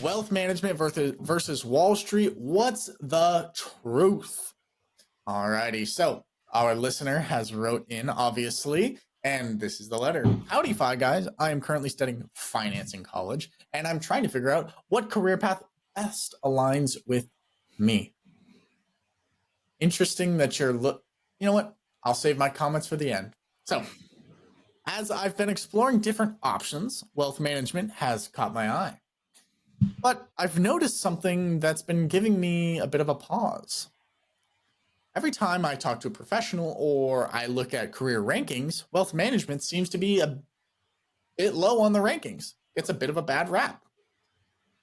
Wealth management versus Wall Street. What's the truth? Alrighty, so our listener has wrote in, obviously, and this is the letter. Howdy, Fi Guys. I am currently studying finance in college, and I'm trying to figure out what career path best aligns with me. Interesting that you're you know what? I'll save my comments for the end. So, as I've been exploring different options, wealth management has caught my eye. But I've noticed something that's been giving me a bit of a pause. Every time I talk to a professional or I look at career rankings, wealth management seems to be a bit low on the rankings. It's a bit of a bad rap.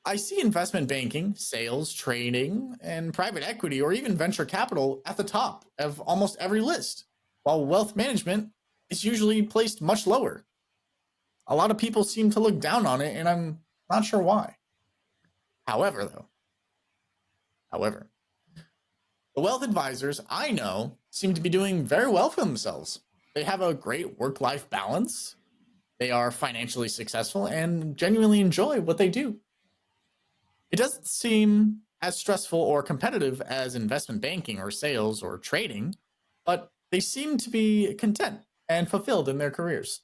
I see investment banking, sales, trading, and private equity, or even venture capital at the top of almost every list, while wealth management is usually placed much lower. A lot of people seem to look down on it, and I'm not sure why. However, the wealth advisors I know seem to be doing very well for themselves. They have a great work-life balance. They are financially successful and genuinely enjoy what they do. It doesn't seem as stressful or competitive as investment banking or sales or trading, but they seem to be content and fulfilled in their careers.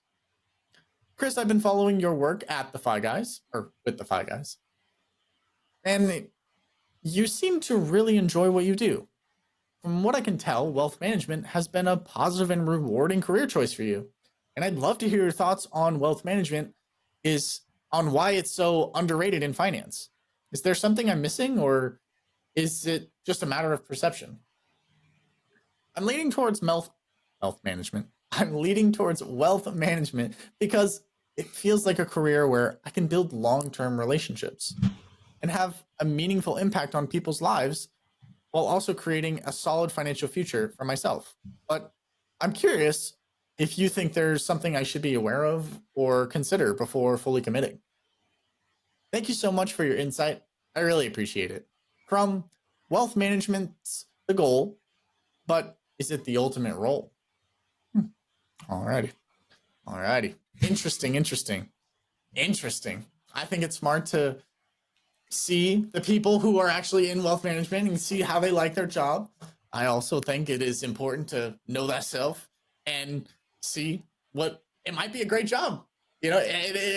Chris, I've been following your work at the Fi Guys, or with the Fi Guys, and you seem to really enjoy what you do. From what I can tell, wealth management has been a positive and rewarding career choice for you. And I'd love to hear your thoughts on wealth management on why it's so underrated in finance. Is there something I'm missing, or is it just a matter of perception? I'm leaning towards wealth management. I'm leaning towards wealth management because it feels like a career where I can build long-term relationships and have a meaningful impact on people's lives while also creating a solid financial future for myself. But I'm curious if you think there's something I should be aware of or consider before fully committing. Thank you so much for your insight. I really appreciate it. From wealth management's the goal, but is it the ultimate role? Alrighty. Interesting. I think it's smart to see the people who are actually in wealth management and see how they like their job. I also think it is important to know thyself and see what it might be a great job. You know,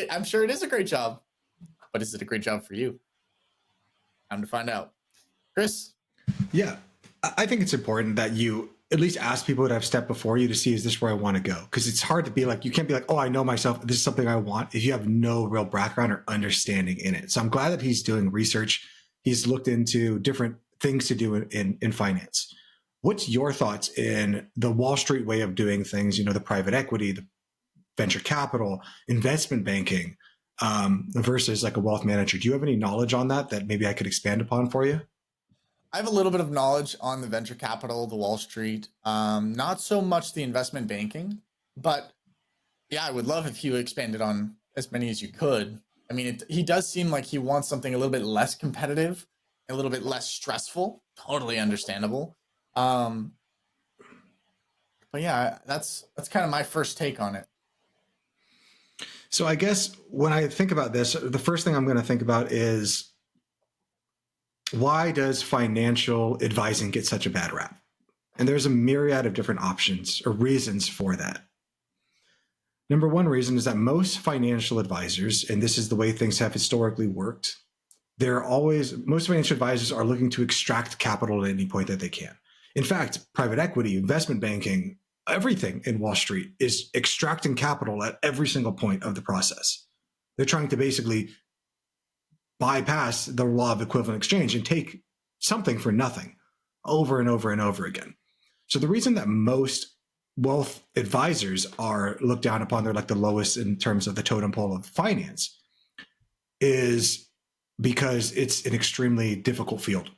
I'm sure it is a great job, but is it a great job for you? Time to find out. Chris? Yeah, I think it's important that you at least ask people that have stepped before you to see, is this where I want to go? Because it's hard to be like, you can't be like, oh, I know myself, this is something I want, if you have no real background or understanding in it. So I'm glad that he's doing research. He's looked into different things to do in finance. What's your thoughts in the Wall Street way of doing things, you know, the private equity, the venture capital, investment banking, versus like a wealth manager? Do you have any knowledge on that maybe I could expand upon for you? I have a little bit of knowledge on the venture capital, the Wall Street, not so much the investment banking, but yeah, I would love if you expanded on as many as you could. I mean, he does seem like he wants something a little bit less competitive, a little bit less stressful. Totally understandable. But yeah, that's kind of my first take on it. So I guess when I think about this, the first thing I'm going to think about is, why does financial advising get such a bad rap? And there's a myriad of different options or reasons for that. Number one reason is that most financial advisors, and this is the way things have historically worked, most financial advisors are looking to extract capital at any point that they can. In fact, private equity, investment banking, everything in Wall Street is extracting capital at every single point of the process. They're trying to basically bypass the law of equivalent exchange and take something for nothing over and over and over again. So the reason that most wealth advisors are looked down upon, they're like the lowest in terms of the totem pole of finance, is because it's an extremely difficult field.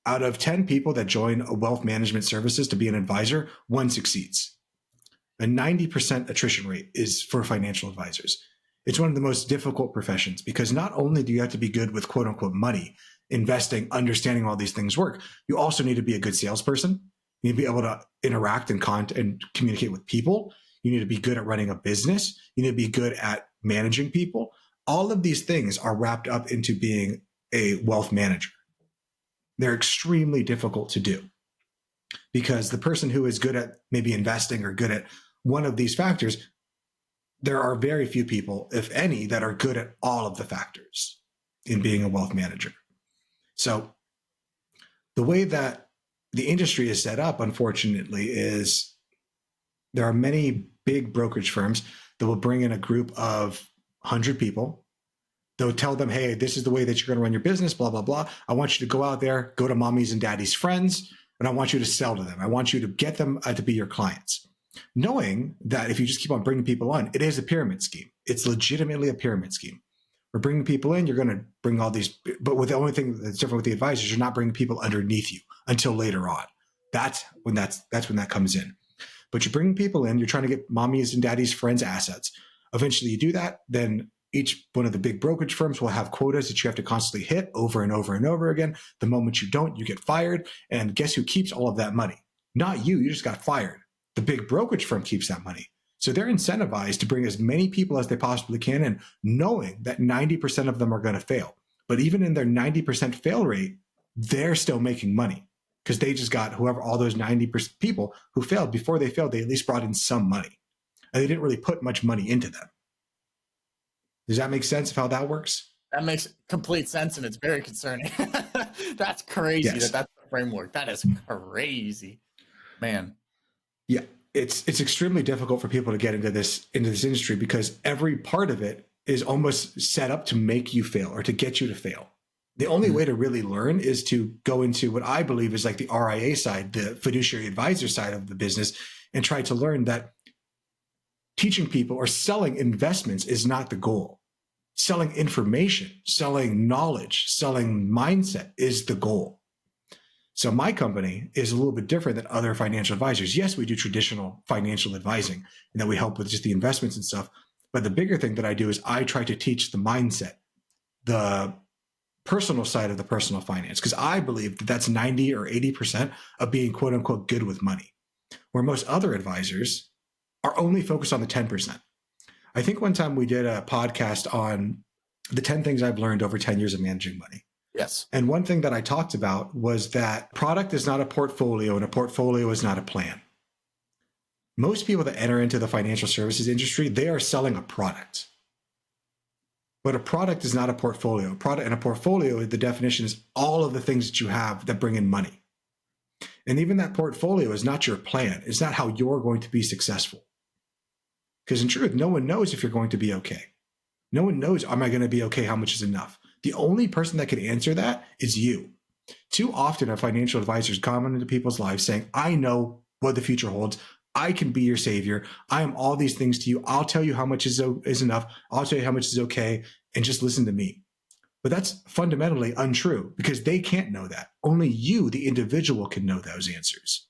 Out of 10 people that join a wealth management services to be an advisor, one succeeds. A 90% attrition rate is for financial advisors. It's one of the most difficult professions because not only do you have to be good with quote unquote money, investing, understanding all these things work, you also need to be a good salesperson. You need to be able to interact and communicate with people. You need to be good at running a business. You need to be good at managing people. All of these things are wrapped up into being a wealth manager. They're extremely difficult to do because the person who is good at maybe investing or good at one of these factors, there are very few people, if any, that are good at all of the factors in being a wealth manager. So the way that the industry is set up, unfortunately, is there are many big brokerage firms that will bring in a group of 100 people. They'll tell them, hey, this is the way that you're going to run your business, blah, blah, blah. I want you to go out there, go to mommy's and daddy's friends, and I want you to sell to them. I want you to get them to be your clients. Knowing that if you just keep on bringing people on, it is a pyramid scheme. It's legitimately a pyramid scheme. We're bringing people in, you're going to bring all these, but with the only thing that's different with the advisors, you're not bringing people underneath you until later on. That's when that comes in. But you're bringing people in, you're trying to get mommy's and daddy's friends' assets. Eventually you do that, then each one of the big brokerage firms will have quotas that you have to constantly hit over and over and over again. The moment you don't, you get fired. And guess who keeps all of that money? Not you, you just got fired. The big brokerage firm keeps that money. So they're incentivized to bring as many people as they possibly can in, knowing that 90% of them are going to fail. But even in their 90% fail rate, they're still making money because they just got whoever, all those 90% people who failed, before they failed, they at least brought in some money. And they didn't really put much money into them. Does that make sense of how that works? That makes complete sense, and it's very concerning. That's crazy. Yes. That's the framework. That is crazy, man. Yeah, it's extremely difficult for people to get into this industry because every part of it is almost set up to make you fail or to get you to fail. The only way to really learn is to go into what I believe is like the RIA side, the fiduciary advisor side of the business, and try to learn that teaching people or selling investments is not the goal. Selling information, selling knowledge, selling mindset is the goal. So my company is a little bit different than other financial advisors. Yes, we do traditional financial advising and that we help with just the investments and stuff. But the bigger thing that I do is I try to teach the mindset, the personal side of the personal finance, because I believe that that's 90 or 80% of being quote unquote good with money, where most other advisors are only focused on the 10%. I think one time we did a podcast on the 10 things I've learned over 10 years of managing money. Yes. And one thing that I talked about was that product is not a portfolio and a portfolio is not a plan. Most people that enter into the financial services industry, they are selling a product. But a product is not a portfolio. And a portfolio, the definition is all of the things that you have that bring in money. And even that portfolio is not your plan. It's not how you're going to be successful. Because in truth, no one knows if you're going to be okay. No one knows, am I going to be okay? How much is enough? The only person that can answer that is you. Too often, our financial advisors come into people's lives saying, I know what the future holds. I can be your savior. I am all these things to you. I'll tell you how much is enough. I'll tell you how much is okay. And just listen to me. But that's fundamentally untrue because they can't know that. Only you, the individual, can know those answers.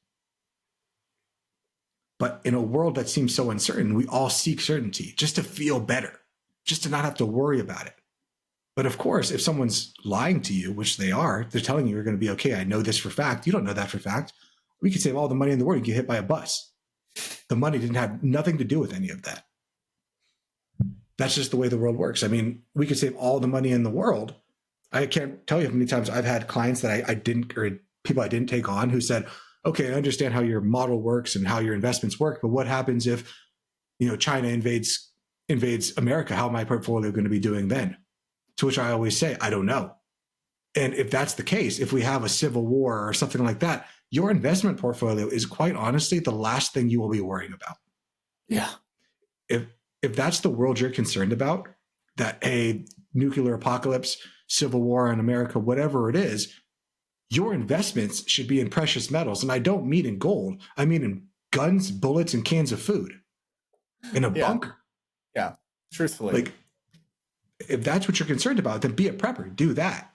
But in a world that seems so uncertain, we all seek certainty just to feel better, just to not have to worry about it. But of course, if someone's lying to you, which they are, they're telling you you're going to be okay. I know this for fact. You don't know that for fact. We could save all the money in the world. You get hit by a bus. The money didn't have nothing to do with any of that. That's just the way the world works. I mean, we could save all the money in the world. I can't tell you how many times I've had clients that I didn't, or people I didn't take on who said, okay, I understand how your model works and how your investments work, but what happens if, China invades America? How am my portfolio going to be doing then? To which I always say, I don't know. And if that's the case, if we have a civil war or something like that, your investment portfolio is quite honestly the last thing you will be worrying about. Yeah. If that's the world you're concerned about, that a nuclear apocalypse, civil war in America, whatever it is, your investments should be in precious metals. And I don't mean in gold. I mean in guns, bullets, and cans of food in a bunker. Yeah. Truthfully. Like, if that's what you're concerned about, then be a prepper. Do that.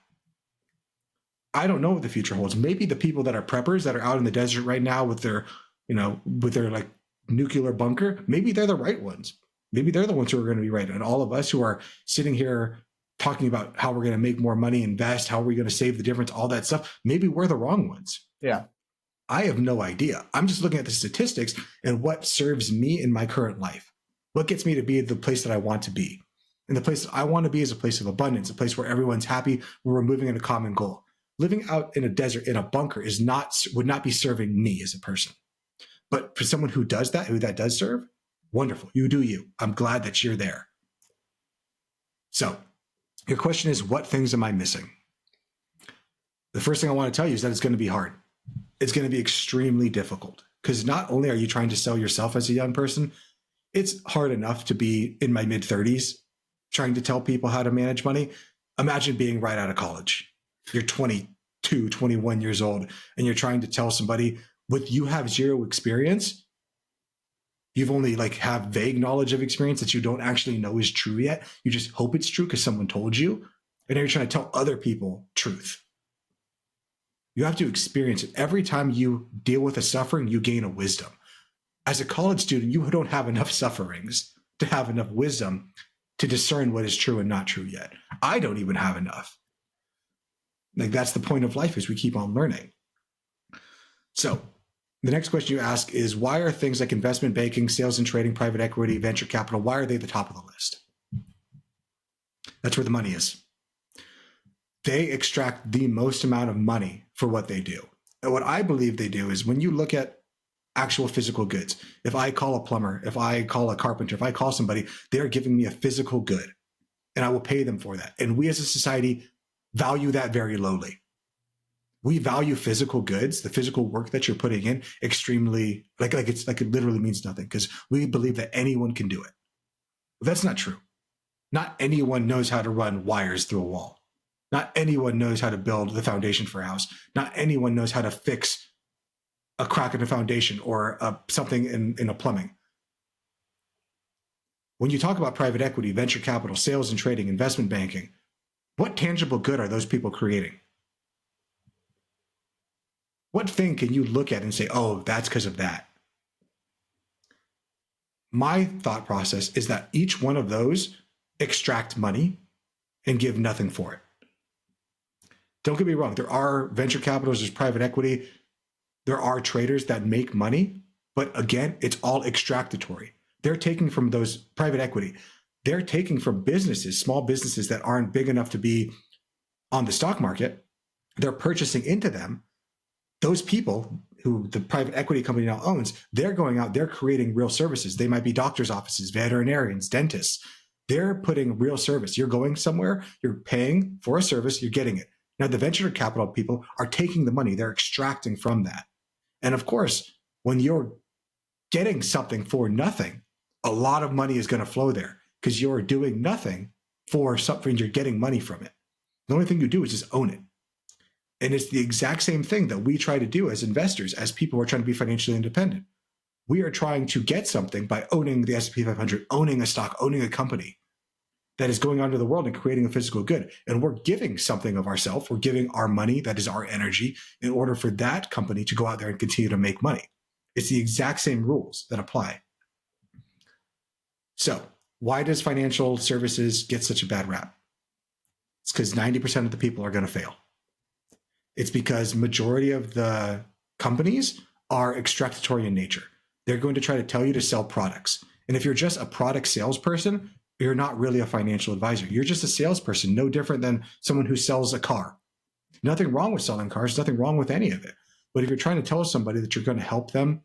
I don't know what the future holds. Maybe the people that are preppers that are out in the desert right now with their like nuclear bunker, maybe they're the right ones. Maybe they're the ones who are going to be right. And all of us who are sitting here talking about how we're going to make more money, invest, how are we going to save the difference, all that stuff, maybe we're the wrong ones. Yeah. I have no idea. I'm just looking at the statistics and what serves me in my current life. What gets me to be the place that I want to be. And the place I want to be is a place of abundance, a place where everyone's happy, where we're moving in a common goal. Living out in a desert, in a bunker, would not be serving me as a person. But for someone who does that, who that does serve, wonderful. You do you. I'm glad that you're there. So your question is, what things am I missing? The first thing I want to tell you is that it's going to be hard. It's going to be extremely difficult, because not only are you trying to sell yourself as a young person, it's hard enough to be in my mid-30s trying to tell people how to manage money. Imagine being right out of college. You're 22, 21 years old, and you're trying to tell somebody you have zero experience. You've only have vague knowledge of experience that you don't actually know is true yet. You just hope it's true because someone told you. And now you're trying to tell other people truth. You have to experience it. Every time you deal with a suffering, you gain a wisdom. As a college student, you don't have enough sufferings to have enough wisdom to discern what is true and not true yet. I don't even have enough. That's the point of life, is we keep on learning. So the next question you ask is, why are things like investment banking, sales and trading, private equity, venture capital, why are they at the top of the list? That's where the money is. They extract the most amount of money for what they do. And what I believe they do is, when you look at actual physical goods, if I call a plumber, if I call a carpenter, if I call somebody, they're giving me a physical good, and I will pay them for that. And we as a society value that very lowly. We value physical goods, the physical work that you're putting in, extremely, it literally means nothing, because we believe that anyone can do it. But that's not true. Not anyone knows how to run wires through a wall. Not anyone knows how to build the foundation for a house. Not anyone knows how to fix a crack in the foundation or something in a plumbing. When you talk about private equity, venture capital, sales and trading, investment banking, what tangible good are those people creating? What thing can you look at and say, oh, that's because of that? My thought process is that each one of those extract money and give nothing for it. Don't get me wrong. There are venture capitalists, there's private equity, there are traders that make money, but again, it's all extractatory. They're taking from those private equity. They're taking from businesses, small businesses that aren't big enough to be on the stock market. They're purchasing into them. Those people who the private equity company now owns, they're going out, they're creating real services. They might be doctors' offices, veterinarians, dentists. They're putting real service. You're going somewhere, you're paying for a service, you're getting it. Now, the venture capital people are taking the money, they're extracting from that. And of course, when you're getting something for nothing, a lot of money is going to flow there, because you're doing nothing for something, you're getting money from it. The only thing you do is just own it. And it's the exact same thing that we try to do as investors, as people who are trying to be financially independent. We are trying to get something by owning the S&P 500, owning a stock, owning a company that is going out into the world and creating a physical good. And we're giving something of ourselves. We're giving our money, that is our energy, in order for that company to go out there and continue to make money. It's the exact same rules that apply. So why does financial services get such a bad rap? It's because 90% of the people are going to fail. It's because majority of the companies are extractatory in nature. They're going to try to tell you to sell products. And if you're just a product salesperson, you're not really a financial advisor. You're just a salesperson, no different than someone who sells a car. Nothing wrong with selling cars, nothing wrong with any of it. But if you're trying to tell somebody that you're going to help them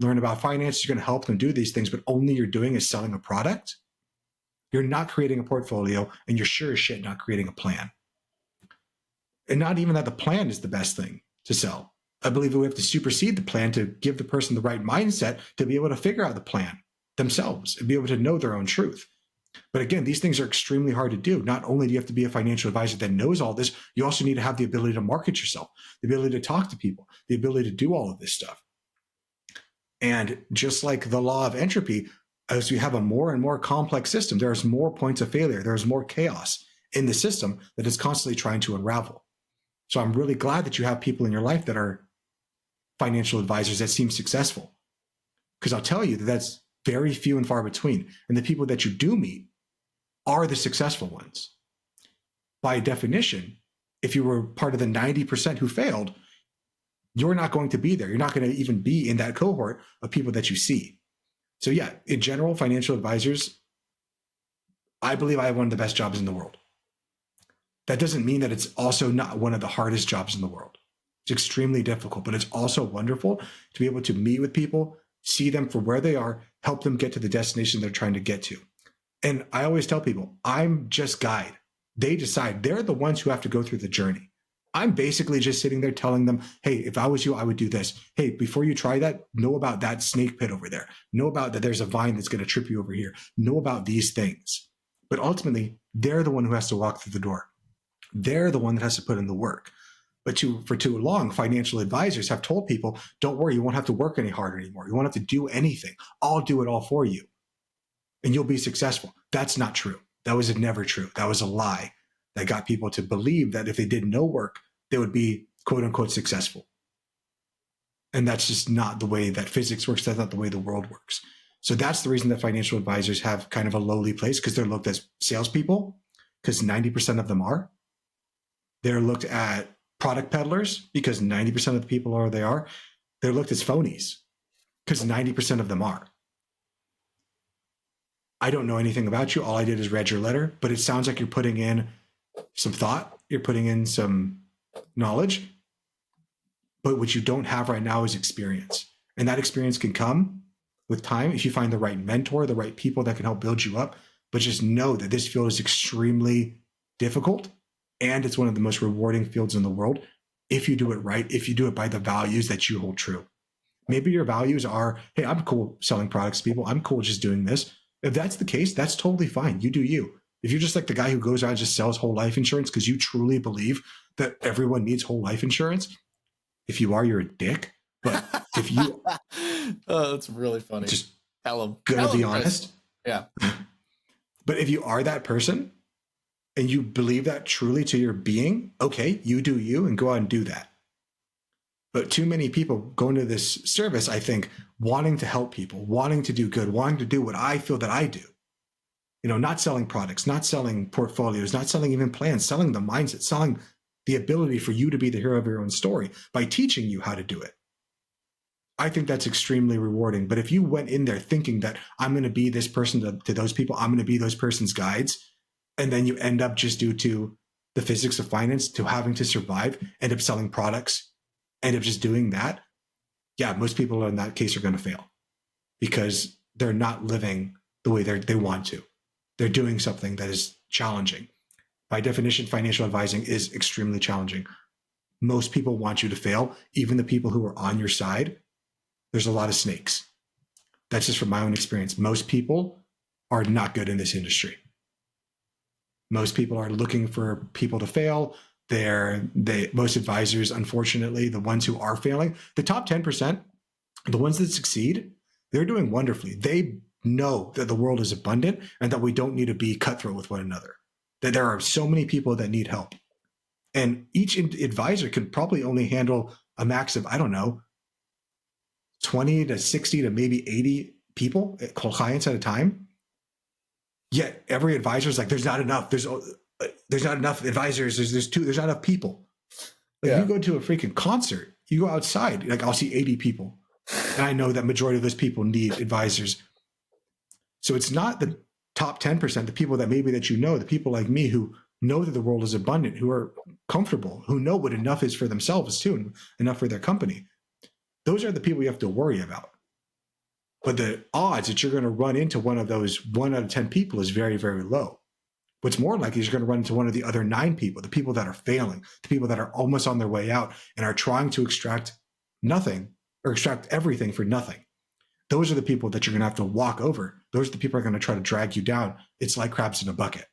learn about finance, you're going to help them do these things, but only you're doing is selling a product, you're not creating a portfolio, and you're sure as shit not creating a plan. And not even that the plan is the best thing to sell. I believe that we have to supersede the plan to give the person the right mindset to be able to figure out the plan themselves and be able to know their own truth. But again, these things are extremely hard to do. Not only do you have to be a financial advisor that knows all this, you also need to have the ability to market yourself, the ability to talk to people, the ability to do all of this stuff. And just like the law of entropy, as we have a more and more complex system, there's more points of failure. There's more chaos in the system that is constantly trying to unravel. So I'm really glad that you have people in your life that are financial advisors that seem successful, because I'll tell you that that's very few and far between. And the people that you do meet are the successful ones. By definition, if you were part of the 90% who failed, you're not going to be there. You're not going to even be in that cohort of people that you see. So yeah, in general, financial advisors I believe I have one of the best jobs in the world. That doesn't mean that it's also not one of the hardest jobs in the world. It's extremely difficult, but it's also wonderful to be able to meet with people, see them for where they are, help them get to the destination they're trying to get to. And I always tell people, I'm just guide. They decide. They're the ones who have to go through the journey. I'm basically just sitting there telling them, hey, if I was you, I would do this. Hey, before you try that, know about that snake pit over there. Know about that there's a vine that's going to trip you over here. Know about these things. But ultimately, they're the one who has to walk through the door. They're the one that has to put in the work. But for too long, financial advisors have told people, don't worry, you won't have to work any harder anymore. You won't have to do anything. I'll do it all for you. And you'll be successful. That's not true. That was never true. That was a lie that got people to believe that if they did no work, they would be quote unquote successful. And that's just not the way that physics works. That's not the way the world works. So that's the reason that financial advisors have kind of a lowly place, because they're looked as salespeople, because 90% of them are. They're looked at product peddlers, because 90% of the people are they are. They're looked as phonies, because 90% of them are. I don't know anything about you. All I did is read your letter, but it sounds like you're putting in some thought. You're putting in some knowledge. But what you don't have right now is experience. And that experience can come with time if you find the right mentor, the right people that can help build you up. But just know that this field is extremely difficult, and it's one of the most rewarding fields in the world if you do it right, if you do it by the values that you hold true. Maybe your values are, hey, I'm cool selling products to people. I'm cool just doing this. If that's the case, that's totally fine. You do you. If you're just like the guy who goes out and just sells whole life insurance because you truly believe that everyone needs whole life insurance, if you are, you're a dick. But if you oh, that's really funny. Just tell him. Gonna be honest. Yeah. But if you are that person and you believe that truly to your being, okay, you do you and go out and do that. But too many people go into this service, I think, wanting to help people, wanting to do good, wanting to do what I feel that I do. You know, not selling products, not selling portfolios, not selling even plans, selling the mindset, selling the ability for you to be the hero of your own story by teaching you how to do it. I think that's extremely rewarding. But if you went in there thinking that I'm going to be this person to those people, I'm going to be those person's guides, and then you end up just due to the physics of finance, to having to survive, end up selling products, end up just doing that, yeah, most people in that case are going to fail because they're not living the way they want to. They're doing something that is challenging. By definition, financial advising is extremely challenging. Most people want you to fail, even the people who are on your side. There's a lot of snakes. That's just from my own experience. Most people are not good in this industry. Most people are looking for people to fail. Most advisors, unfortunately, the ones who are failing, the top 10%, the ones that succeed, they're doing wonderfully. They know that the world is abundant and that we don't need to be cutthroat with one another, that there are so many people that need help. And each advisor could probably only handle a max of, 20 to 60 to maybe 80 people, clients at a time. Yet every advisor is like, there's not enough. There's not enough advisors. There's not enough people. Like you go to a freaking concert, you go outside, like I'll see 80 people. And I know that majority of those people need advisors. So it's not the top 10%, the people that the people like me who know that the world is abundant, who are comfortable, who know what enough is for themselves too, and enough for their company. Those are the people you have to worry about. But the odds that you're going to run into one of those 1 out of 10 people is very, very low. What's more likely is you're going to run into one of the other 9 people, the people that are failing, the people that are almost on their way out and are trying to extract nothing or extract everything for nothing. Those are the people that you're going to have to walk over. Those are the people that are going to try to drag you down. It's like crabs in a bucket.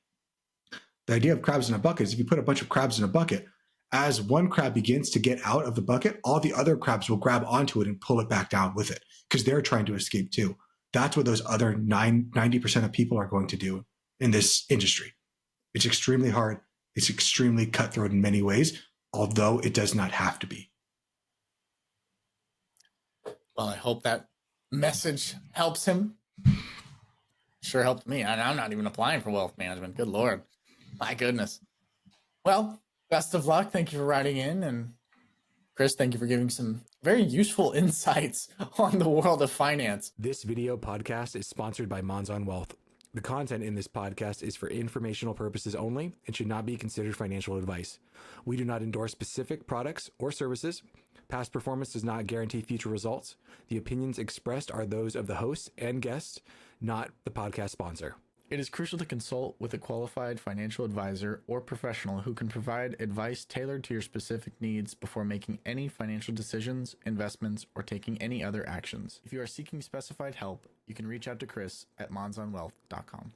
The idea of crabs in a bucket is if you put a bunch of crabs in a bucket, as one crab begins to get out of the bucket, all the other crabs will grab onto it and pull it back down with it because they're trying to escape too. That's what those other 90% of people are going to do in this industry. It's extremely hard. It's extremely cutthroat in many ways, although it does not have to be. Well, I hope that message helps him. Sure helped me. I'm not even applying for wealth management. Good Lord. My goodness. Well, best of luck. Thank you for writing in. And Chris, thank you for giving some very useful insights on the world of finance. This video podcast is sponsored by Monzon Wealth. The content in this podcast is for informational purposes only and should not be considered financial advice. We do not endorse specific products or services. Past performance does not guarantee future results. The opinions expressed are those of the host and guests, not the podcast sponsor. It is crucial to consult with a qualified financial advisor or professional who can provide advice tailored to your specific needs before making any financial decisions, investments, or taking any other actions. If you are seeking specified help, you can reach out to Chris at monzonwealth.com.